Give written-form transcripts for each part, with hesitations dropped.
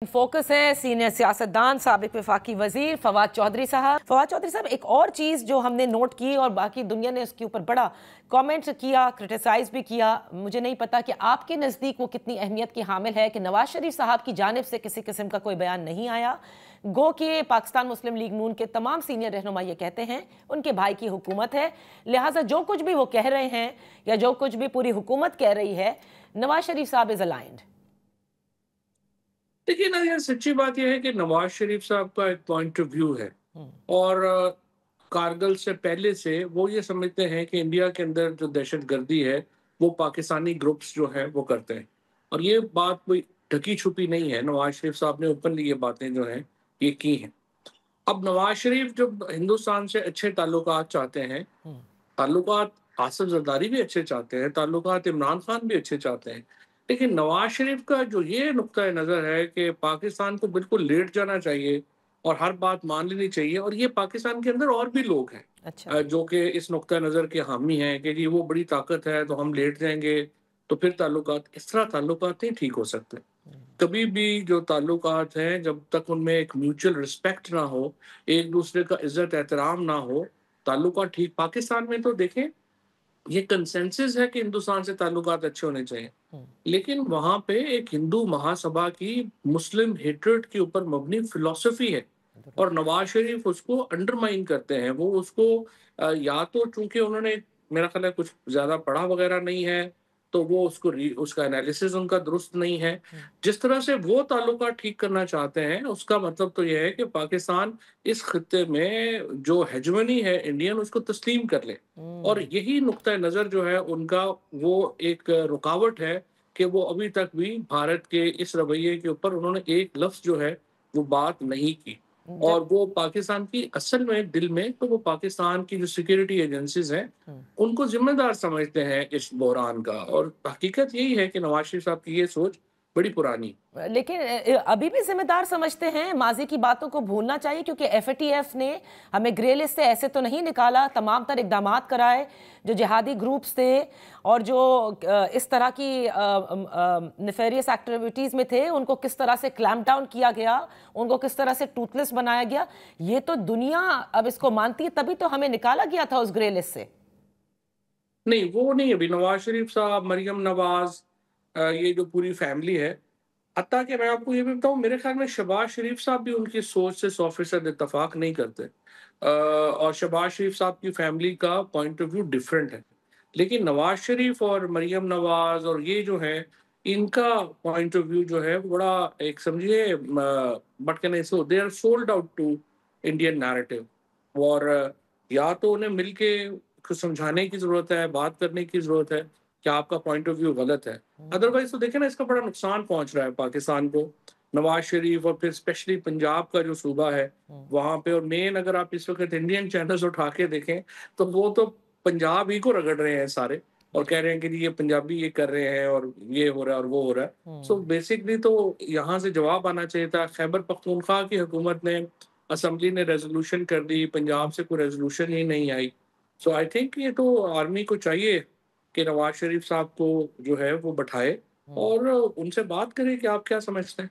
Focus है senior सियासतदान साबिक वफाकी वजीर फवाद चौधरी साहब। फवाद चौधरी साहब, एक और चीज़ जो हमने नोट की और बाकी दुनिया ने उसके ऊपर बड़ा कमेंट किया, क्रिटिसाइज भी किया, मुझे नहीं पता कि आपके नज़दीक वो कितनी अहमियत की हामिल है कि नवाज शरीफ साहब की जानिब से किसी किस्म का कोई बयान नहीं आया। गो कि पाकिस्तान मुस्लिम लीग नून के तमाम सीनियर रहनुमा ये कहते हैं उनके भाई की हुकूमत है, लिहाजा जो कुछ भी वो कह रहे हैं या जो कुछ भी पूरी हुकूमत कह रही है, नवाज शरीफ साहब इज अलाइंड। देखिए ना यार, सच्ची बात यह है कि नवाज शरीफ साहब का एक पॉइंट ऑफ व्यू है। और कारगिल से पहले से वो ये समझते हैं कि इंडिया के अंदर जो दहशतगर्दी है वो पाकिस्तानी ग्रुप्स जो है वो करते हैं। और ये बात कोई ढकी छुपी नहीं है, नवाज शरीफ साहब ने ओपनली ये बातें जो हैं ये की हैं। अब नवाज शरीफ जब हिंदुस्तान से अच्छे ताल्लुकात चाहते हैं, ताल्लुकात आसिफ जरदारी भी अच्छे चाहते हैं, ताल्लुकात इमरान खान भी अच्छे चाहते हैं, लेकिन नवाज शरीफ का जो ये नुक्ता नज़र है कि पाकिस्तान को बिल्कुल लेट जाना चाहिए और हर बात मान लेनी चाहिए। और ये पाकिस्तान के अंदर और भी लोग हैं अच्छा। जो कि इस नुक्ता नज़र के हामी हैं कि जी वो बड़ी ताकत है तो हम लेट जाएंगे तो फिर ताल्लुकात, इस तरह ताल्लुकात नहीं ठीक हो सकते। कभी भी जो ताल्लुकात हैं जब तक उनमें एक म्यूचुअल रिस्पेक्ट ना हो, एक दूसरे का इज्जत एहतराम ना हो, ताल्लुकात ठीक। पाकिस्तान में तो देखें, ये कंसेंसस है कि हिंदुस्तान से ताल्लुकात अच्छे होने चाहिए, लेकिन वहां पे एक हिंदू महासभा की मुस्लिम हेट्रेड के ऊपर मबनी फिलॉसफी है और नवाज शरीफ उसको अंडरमाइन करते हैं। वो उसको या तो चूंकि उन्होंने, मेरा ख्याल है, कुछ ज्यादा पढ़ा वगैरह नहीं है, तो वो उसका एनालिसिस उनका दुरुस्त नहीं है। जिस तरह से वो ताल्लुकात ठीक करना चाहते हैं उसका मतलब तो यह है कि पाकिस्तान इस खत्ते में जो हेजमनी है इंडियन, उसको तस्लीम कर ले। और यही नुक्ता नज़र जो है उनका, वो एक रुकावट है कि वो अभी तक भी भारत के इस रवैये के ऊपर उन्होंने एक लफ्ज़ जो है वो बात नहीं की। जब और वो पाकिस्तान की असल में दिल में तो वो पाकिस्तान की जो सिक्योरिटी एजेंसीज हैं उनको जिम्मेदार समझते हैं इस बहरान का। और हकीकत यही है कि नवाज शरीफ साहब की ये सोच बड़ी पुरानी। लेकिन अभी भी जिम्मेदार समझते हैं, माजी की बातों को भूलना चाहिए क्योंकि एफएटीएफ ने हमें ग्रे लिस्ट से ऐसे तो नहीं निकाला, तमाम तर इकदाम कराए जो जिहादी ग्रुप्स थे और जो इस तरह की नेफेरियस एक्टिविटीज़ में थे उनको किस तरह से क्लैम्प डाउन किया गया, उनको किस तरह से टूथलेस बनाया गया। ये तो दुनिया अब इसको मानती है, तभी तो हमें निकाला गया था उस ग्रे लिस्ट से। नहीं, वो नहीं। अभी नवाज शरीफ साहब, मरियम नवाज, ये जो पूरी फैमिली है, हत्ता कि मैं आपको ये भी बताऊं, मेरे ख्याल में शहबाज शरीफ साहब भी उनकी सोच से 100% इत्तेफाक नहीं करते। और शहबाज शरीफ साहब की फैमिली का पॉइंट ऑफ व्यू डिफरेंट है, लेकिन नवाज शरीफ और मरियम नवाज और ये जो है, इनका पॉइंट ऑफ व्यू जो है वो बड़ा, एक समझिए, but can I say, they are sold out to Indian narrative. और या तो उन्हें मिलके कुछ समझाने की जरूरत है, बात करने की जरूरत है कि आपका पॉइंट ऑफ व्यू गलत है। अदरवाइज तो देखें ना, इसका बड़ा नुकसान पहुंच रहा है पाकिस्तान को। नवाज शरीफ और फिर स्पेशली पंजाब का जो सूबा है वहां पे, और मेन अगर आप इस वक्त इंडियन चैनल्स उठा के देखें तो वो तो पंजाब ही को रगड़ रहे हैं सारे और कह रहे हैं कि जी ये पंजाबी ये कर रहे हैं और ये हो रहा है और वो हो रहा है। सो बेसिकली तो यहाँ से जवाब आना चाहिए था। खैबर पख्तूनख्वा की हुकूमत ने, असम्बली ने रेजोल्यूशन कर दी, पंजाब से कोई रेजोल्यूशन ही नहीं आई। सो आई थिंक ये तो आर्मी को चाहिए कि नवाज शरीफ साहब को जो है वो बैठाए और उनसे बात करें कि आप क्या समझते हैं।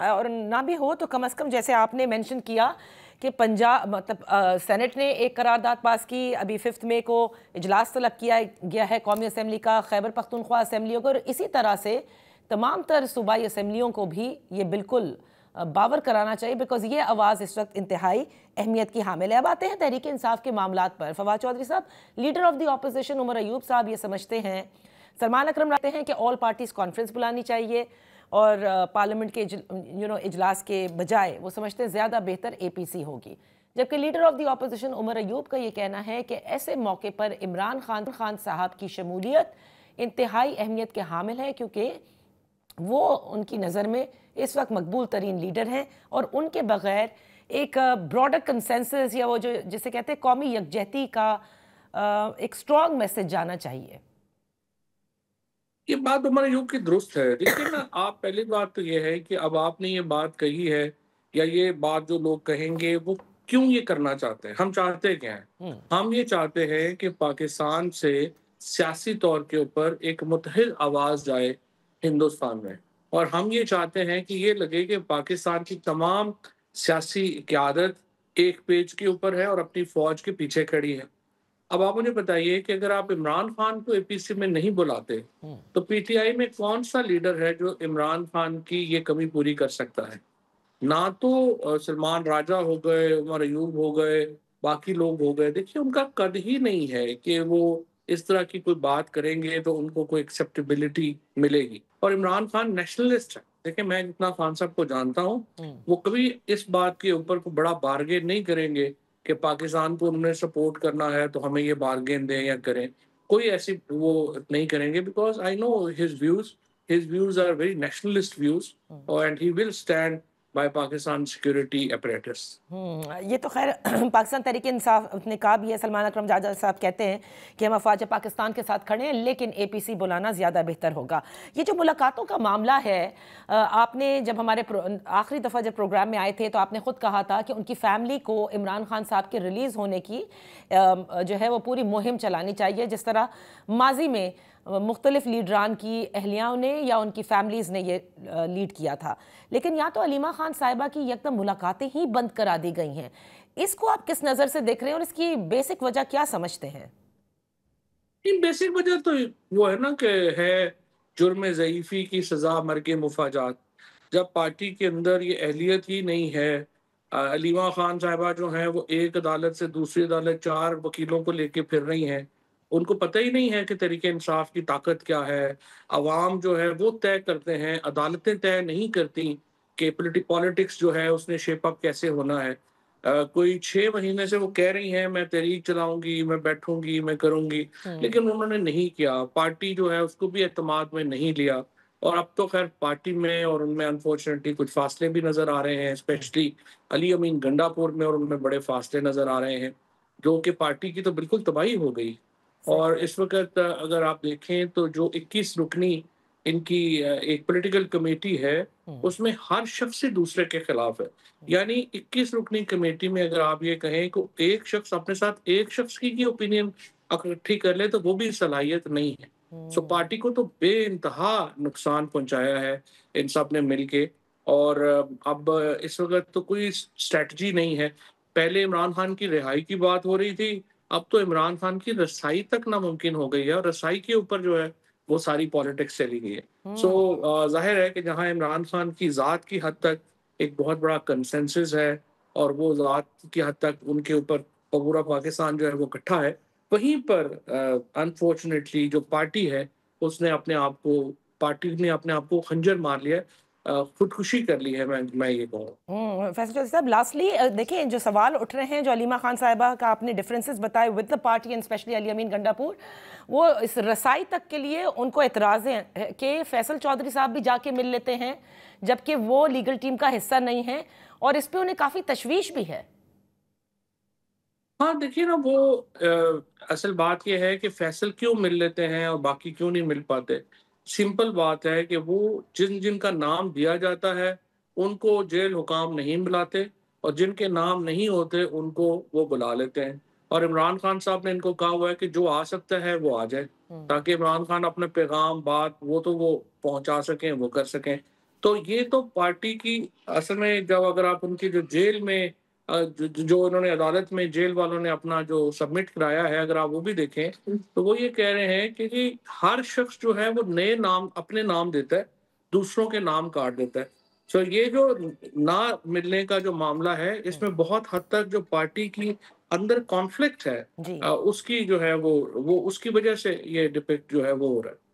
और ना भी हो तो कम से कम जैसे आपने मेंशन किया कि पंजाब मतलब सेनेट ने एक करारदाद पास की, अभी 5 मई को इजलास तलब किया गया है कौमी असम्बली का, खैबर पख्तूनख्वा असम्बलियों को, और इसी तरह से तमाम तर सूबाई असम्बलियों को भी ये बिल्कुल बावर कराना चाहिए, बिकॉज ये आवाज़ इस वक्त इंतहाई अहमियत की हामिल है। अब आते हैं तहरीक इंसाफ के मामलात पर। फवाद चौधरी साहब, leader of the opposition Umar Ayub साहब ये समझते हैं, सलमान अकरम रहते हैं कि ऑल पार्टीज कॉन्फ्रेंस बुलानी चाहिए और पार्लियामेंट के इजलास के बजाय वो समझते हैं ज़्यादा बेहतर एपीसी होगी, जबकि leader of the opposition Umar Ayub का ये कहना है कि ऐसे मौके पर इमरान खान साहब की शमूलियत इंतहाई अहमियत के हामिल है क्योंकि वो उनकी नज़र में इस वक्त मकबूल तरीन लीडर हैं और उनके बगैर एक ब्रॉडर कंसेंसस या वो जो जिसे कहते हैं कौमी यकजहती का एक स्ट्रॉन्ग मैसेज जाना चाहिए। ये बात उमर अयूब की दुरुस्त है, लेकिन ना आप, पहली बात तो ये है कि अब आपने ये बात कही है या ये बात जो लोग कहेंगे वो क्यों ये करना चाहते हैं। हम चाहते क्या हैं? हम ये चाहते हैं कि पाकिस्तान से सियासी तौर के ऊपर एक मुतहिद आवाज जाए हिंदुस्तान में। اور ہم یہ چاہتے ہیں کہ یہ لگے کہ پاکستان کی تمام سیاسی قیادت ایک پیج کے اوپر ہے اور اپنی فوج کے پیچھے کھڑی ہے۔ اب آپ مجھے بتائیے کہ اگر آپ عمران خان کو اے پی سی میں نہیں بلاتے تو پی ٹی آئی میں کون سا لیڈر ہے جو عمران خان کی یہ کمی پوری کر سکتا ہے؟ نہ تو سلمان راجہ ہو گئے، عمر ایوب ہو گئے، باقی لوگ ہو گئے، دیکھیے ان کا قد ہی نہیں ہے کہ وہ اس طرح کی کوئی بات کریں گے تو ان کو کوئی ایکسیپٹیبلٹی ملے گی۔ اور عمران خان نیشنلسٹ ہے، دیکھیں میں جتنا خان صاحب کو جانتا ہوں وہ کبھی اس بات کے اوپر کوئی بڑا بارگین نہیں کریں گے کہ پاکستان کو انہوں نے سپورٹ کرنا ہے تو ہمیں یہ بارگین دیں یا کریں، کوئی ایسی وہ نہیں کریں گے، because I know his views are very nationalist views and he will stand by Pakistan security apparatus۔ یہ تو خیر پاکستان تحریک انصاف نے کہا بھی ہے، سلمان اکرم جاجا صاحب کہتے ہیں کہ ہم افواج پاکستان کے ساتھ کھڑے ہیں لیکن اے پی سی بلانا زیادہ بہتر ہوگا۔ یہ جو ملاقاتوں کا معاملہ ہے، آپ نے جب ہمارے آخری دفعہ جب پروگرام میں آئے تھے تو آپ نے خود کہا تھا کہ ان کی فیملی کو عمران خان صاحب کے ریلیز ہونے کی جو ہے وہ پوری مہم چلانی چاہیے، جس طرح ماضی میں مختلف لیڈران کی اہلیاں نے یا ان کی فیملیز نے یہ لیڈ کیا تھا، لیکن یا تو علیمہ خان صاحبہ کی یکدم ملاقاتیں ہی بند کرا دی گئی ہیں۔ اس کو آپ کس نظر سے دیکھ رہے ہیں اور اس کی بیسک وجہ کیا سمجھتے ہیں؟ بیسک وجہ تو وہ ہے نا کہ ہے جرم ضعیفی کی سزا مرگ مفاجات۔ جب پارٹی کے اندر یہ اہلیت ہی نہیں ہے، علیمہ خان صاحبہ جو ہیں وہ ایک عدالت سے دوسری عدالت 4 وکیلوں کو لے کے پھر رہی ہیں، ان کو پتہ ہی نہیں ہے کہ تحریک انصاف کی طاقت کیا ہے۔ عوام جو ہے وہ طے کرتے ہیں، عدالتیں طے نہیں کرتی کہ پولیٹکس جو ہے اس نے شیپ اپ کیسے ہونا ہے۔ کوئی 6 مہینے سے وہ کہہ رہی ہیں میں تحریک چلاؤں گی، میں بیٹھوں گی، میں کروں گی، لیکن انہوں نے نہیں کیا۔ پارٹی جو ہے اس کو بھی اعتماد میں نہیں لیا، اور اب تو خیر پارٹی میں اور ان میں انفارچونیٹلی کچھ فاصلے بھی نظر آ رہے ہیں، اسپیشلی علی امین گنڈا پور میں، اور ان میں بڑے فاصلے نظر آ رہے ہیں جو کہ پارٹی کی تو بالکل تباہی ہو گئی۔ اور اس وقت اگر آپ دیکھیں تو جو 21 رکنی ان کی ایک پولیٹیکل کمیٹی ہے اس میں ہر شخص سے دوسرے کے خلاف ہے، یعنی 21 رکنی کمیٹی میں اگر آپ یہ کہیں کہ ایک شخص اپنے ساتھ ایک شخص کی اوپینین اکٹھی کر لے تو وہ بھی صلاحیت نہیں ہے۔ سو پارٹی کو تو بے انتہا نقصان پہنچایا ہے ان سب نے مل کے، اور اب اس وقت تو کوئی اسٹریٹجی نہیں ہے۔ پہلے عمران خان کی رہائی کی بات ہو رہی تھی، اب تو عمران خان کی رسائی تک ناممکن ہو گئی ہے، اور رسائی کے اوپر جو ہے وہ ساری پالیٹکس چلی گئی ہے۔ سو ظاہر ہے کہ جہاں عمران خان کی ذات کی حد تک ایک بہت بڑا کنسنسس ہے اور وہ ذات کی حد تک ان کے اوپر پورا پاکستان جو ہے وہ اکٹھا ہے، وہیں پر انفارچونیٹلی جو پارٹی ہے اس نے اپنے آپ کو خنجر مار لیا، خودکشی کر لی ہے، میں یہ کہوں۔ فیصل چودھری صاحب لاسٹلی دیکھیں جو سوال اٹھ رہے ہیں، جو علیمہ خان صاحبہ کا آپ نے ڈفرینسز بتائے with the party and especially Ali Amin Gandapur, وہ اس رسائی تک کے لیے ان کو اعتراض ہیں کہ فیصل چودھری صاحب بھی جا کے مل لیتے ہیں جبکہ وہ لیگل ٹیم کا حصہ نہیں ہیں، اور اس پہ انہیں کافی تشویش بھی ہے۔ ہاں دیکھیے نا، وہ اصل بات یہ ہے کہ فیصل کیوں مل لیتے ہیں اور باقی کیوں نہیں مل پاتے۔ سمپل بات ہے کہ وہ جن کا نام دیا جاتا ہے ان کو جیل حکام نہیں بلاتے، اور جن کے نام نہیں ہوتے ان کو وہ بلا لیتے ہیں۔ اور عمران خان صاحب نے ان کو کہا ہوا ہے کہ جو آ سکتا ہے وہ آ جائے، تاکہ عمران خان اپنے پیغام بات وہ پہنچا سکیں، وہ کر سکیں۔ تو یہ تو پارٹی کی اصل میں، جب اگر آپ ان کی جو جیل میں جو انہوں نے عدالت میں جیل والوں نے اپنا جو سبمٹ کرایا ہے، اگر آپ وہ بھی دیکھیں تو وہ یہ کہہ رہے ہیں کہ ہر شخص جو ہے وہ نئے نام اپنے نام دیتا ہے، دوسروں کے نام کاٹ دیتا ہے۔ سو یہ جو نہ ملنے کا جو معاملہ ہے اس میں بہت حد تک جو پارٹی کی اندر کانفلکٹ ہے اس کی جو ہے وہ اس کی وجہ سے یہ ڈپیکٹ جو ہے وہ ہو رہا ہے۔